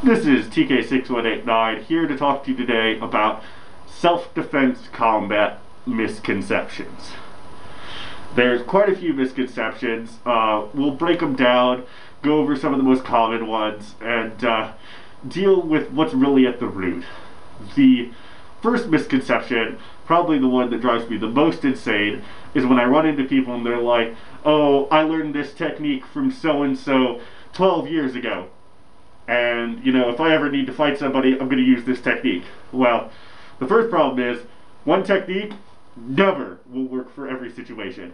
This is TK6189 here to talk to you today about self-defense combat misconceptions. There's quite a few misconceptions. We'll break them down, go over some of the most common ones, and deal with what's really at the root. The first misconception, probably the one that drives me the most insane, is when I run into people and they're like, "Oh, I learned this technique from so-and-so 12 years ago. And, if I ever need to fight somebody, I'm going to use this technique." Well, the first problem is, one technique never will work for every situation.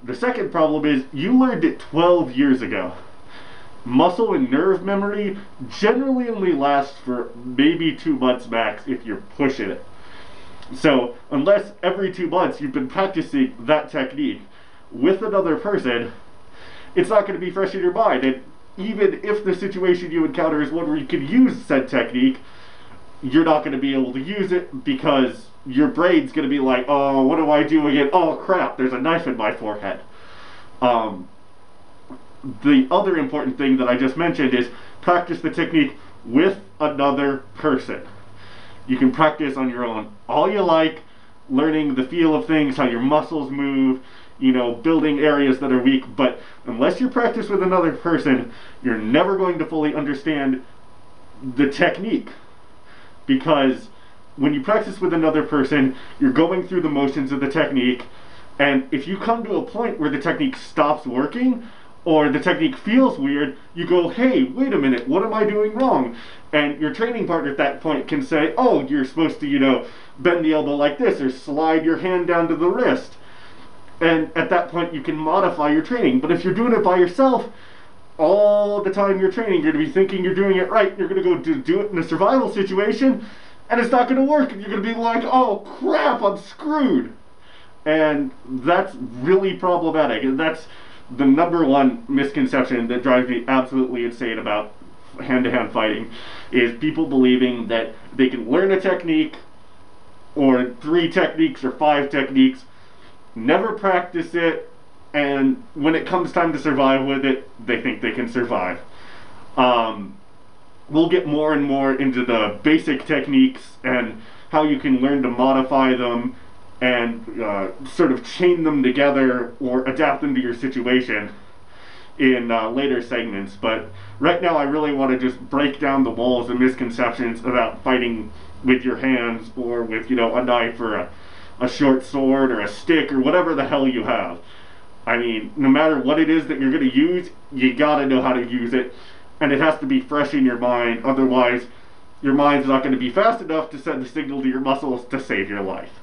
The second problem is, you learned it 12 years ago. Muscle and nerve memory generally only lasts for maybe 2 months max if you're pushing it. So, unless every 2 months you've been practicing that technique with another person, it's not going to be fresh in your mind. And even if the situation you encounter is one where you can use said technique, you're not going to be able to use it because your brain's going to be like, "Oh, what am I doing? And oh crap, there's a knife in my forehead." The other important thing that I just mentioned is practice the technique with another person. You can practice on your own all you like, learning the feel of things, how your muscles move, building areas that are weak, but unless you practice with another person, you're never going to fully understand the technique. Because when you practice with another person, you're going through the motions of the technique, and if you come to a point where the technique stops working, or the technique feels weird, you go, "Hey, wait a minute, what am I doing wrong?" And your training partner at that point can say, "Oh, you're supposed to, bend the elbow like this, or slide your hand down to the wrist." And at that point, you can modify your training. But if you're doing it by yourself, all the time you're training, you're going to be thinking you're doing it right. You're going to go do it in a survival situation, and it's not going to work. And you're going to be like, "Oh, crap, I'm screwed." And that's really problematic. And that's the number one misconception that drives me absolutely insane about hand-to-hand fighting, is people believing that they can learn a technique, or 3 techniques, or 5 techniques, never practice it, and when it comes time to survive with it, they think they can survive. We'll get more and more into the basic techniques and how you can learn to modify them and sort of chain them together or adapt them to your situation in later segments. But right now I really want to just break down the walls and misconceptions about fighting with your hands, or with a knife, or a short sword, or a stick, or whatever the hell you have. I mean, no matter what it is that you're going to use, you gotta know how to use it, and it has to be fresh in your mind. Otherwise, your mind's not going to be fast enough to send the signal to your muscles to save your life.